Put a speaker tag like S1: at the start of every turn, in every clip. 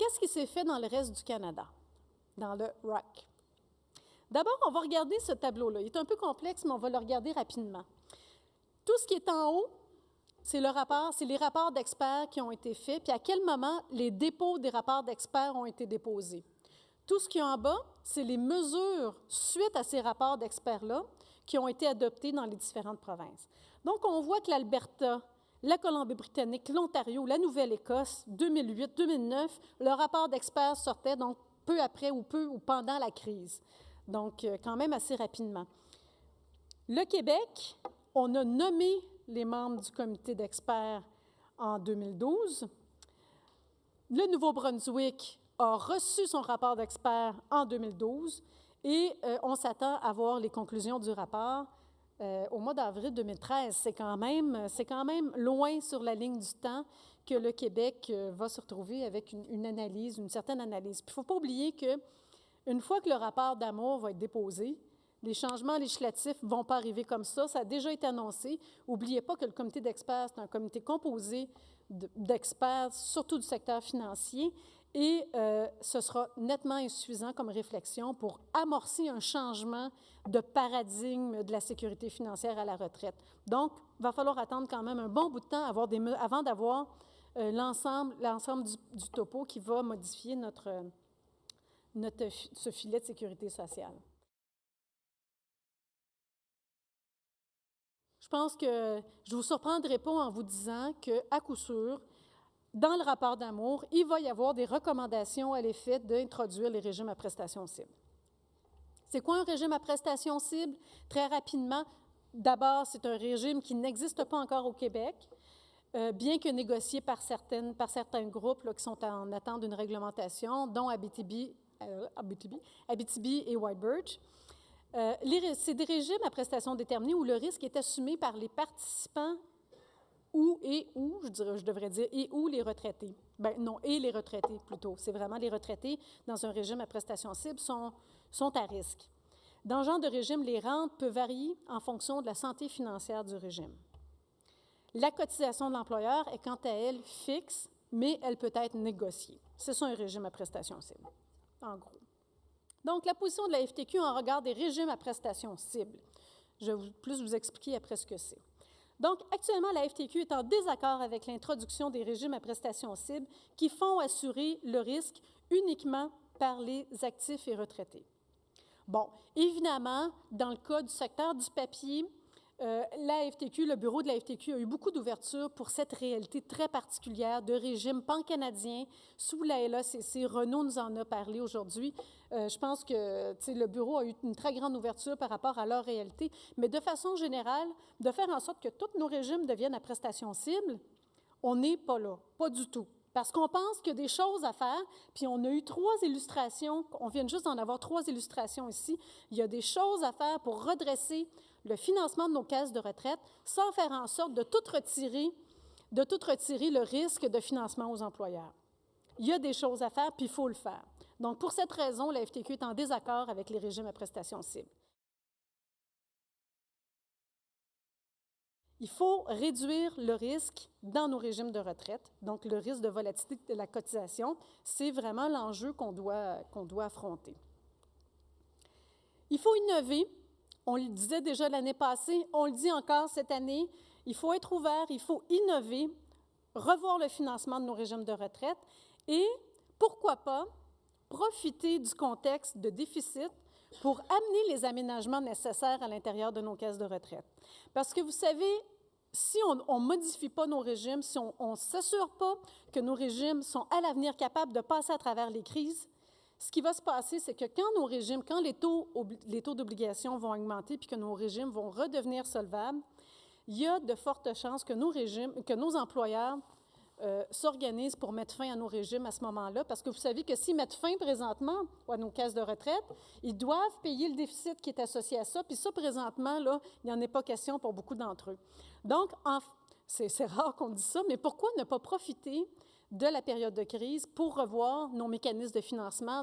S1: qu'est-ce qui s'est fait dans le reste du Canada, dans le ROC? D'abord, on va regarder ce tableau-là. Il est un peu complexe, mais on va le regarder rapidement. Tout ce qui est en haut, c'est les rapports d'experts qui ont été faits, puis à quel moment les dépôts des rapports d'experts ont été déposés. Tout ce qui est en bas, c'est les mesures suite à ces rapports d'experts-là qui ont été adoptés dans les différentes provinces. Donc, on voit que l'Alberta, la Colombie-Britannique, l'Ontario, la Nouvelle-Écosse, 2008-2009, le rapport d'experts sortait donc peu après ou pendant la crise. Donc, quand même assez rapidement. Le Québec, on a nommé les membres du comité d'experts en 2012. Le Nouveau-Brunswick a reçu son rapport d'experts en 2012 et on s'attend à voir les conclusions du rapport au mois d'avril 2013. C'est quand même loin sur la ligne du temps que le Québec va se retrouver avec une certaine analyse. Puis il ne faut pas oublier qu'une fois que le rapport d'Amour va être déposé, les changements législatifs ne vont pas arriver comme ça. Ça a déjà été annoncé. N'oubliez pas que le comité d'experts, c'est un comité composé d'experts, surtout du secteur financier, et ce sera nettement insuffisant comme réflexion pour amorcer un changement de paradigme de la sécurité financière à la retraite. Donc, il va falloir attendre quand même un bon bout de temps avant d'avoir l'ensemble du topo qui va modifier ce filet de sécurité sociale. Je pense que je ne vous surprendrai pas en vous disant qu'à coup sûr, dans le rapport d'Amour, il va y avoir des recommandations à l'effet d'introduire les régimes à prestations cibles. C'est quoi un régime à prestations cibles? Très rapidement, d'abord, c'est un régime qui n'existe pas encore au Québec, bien que négocié par certains groupes là, qui sont en attente d'une réglementation, dont Abitibi et White Birch. C'est des régimes à prestations déterminées où le risque est assumé par les participants je devrais dire, les retraités. Non, et les retraités plutôt. C'est vraiment les retraités dans un régime à prestations cibles sont à risque. Dans ce genre de régime, les rentes peuvent varier en fonction de la santé financière du régime. La cotisation de l'employeur est quant à elle fixe, mais elle peut être négociée. C'est ça un régime à prestations cibles, en gros. Donc, la position de la FTQ en regard des régimes à prestations cibles. Je vais plus vous expliquer après ce que c'est. Donc, actuellement, la FTQ est en désaccord avec l'introduction des régimes à prestations cibles qui font assurer le risque uniquement par les actifs et retraités. Bon, évidemment, dans le cas du secteur du papier, la FTQ, le bureau de la FTQ a eu beaucoup d'ouverture pour cette réalité très particulière de régime pan-canadien sous la LACC. Renaud nous en a parlé aujourd'hui. Je pense que le bureau a eu une très grande ouverture par rapport à leur réalité, mais de façon générale, de faire en sorte que tous nos régimes deviennent à prestations cibles, on n'est pas là, pas du tout. Parce qu'on pense qu'il y a des choses à faire, puis on a eu 3 illustrations, on vient juste d'en avoir 3 illustrations ici. Il y a des choses à faire pour redresser le financement de nos caisses de retraite sans faire en sorte de tout retirer le risque de financement aux employeurs. Il y a des choses à faire, puis il faut le faire. Donc, pour cette raison, la FTQ est en désaccord avec les régimes à prestations cibles. Il faut réduire le risque dans nos régimes de retraite, donc le risque de volatilité de la cotisation. C'est vraiment l'enjeu qu'on doit affronter. Il faut innover. On le disait déjà l'année passée, on le dit encore cette année. Il faut être ouvert, il faut innover, revoir le financement de nos régimes de retraite et, pourquoi pas, profiter du contexte de déficit pour amener les aménagements nécessaires à l'intérieur de nos caisses de retraite. Parce que vous savez, si on ne modifie pas nos régimes, si on ne s'assure pas que nos régimes sont à l'avenir capables de passer à travers les crises, ce qui va se passer, c'est que quand les taux d'obligation vont augmenter puis que nos régimes vont redevenir solvables, il y a de fortes chances que nos employeurs s'organisent pour mettre fin à nos régimes à ce moment-là, parce que vous savez que s'ils mettent fin présentement à nos caisses de retraite, ils doivent payer le déficit qui est associé à ça, puis ça, présentement, là, il n'y en est pas question pour beaucoup d'entre eux. Donc, c'est rare qu'on dise ça, mais pourquoi ne pas profiter de la période de crise pour revoir nos mécanismes de financement,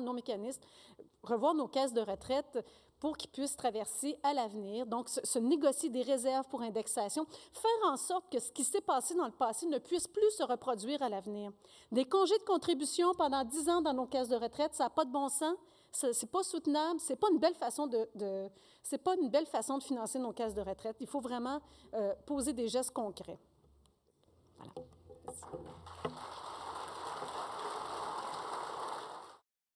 S1: revoir nos caisses de retraite pour qu'ils puissent traverser à l'avenir. Donc, se négocier des réserves pour indexation, faire en sorte que ce qui s'est passé dans le passé ne puisse plus se reproduire à l'avenir. Des congés de contribution pendant 10 ans dans nos caisses de retraite, ça n'a pas de bon sens, c'est pas soutenable, c'est pas une belle façon c'est pas une belle façon de financer nos caisses de retraite. Il faut vraiment poser des gestes concrets. Voilà. Merci.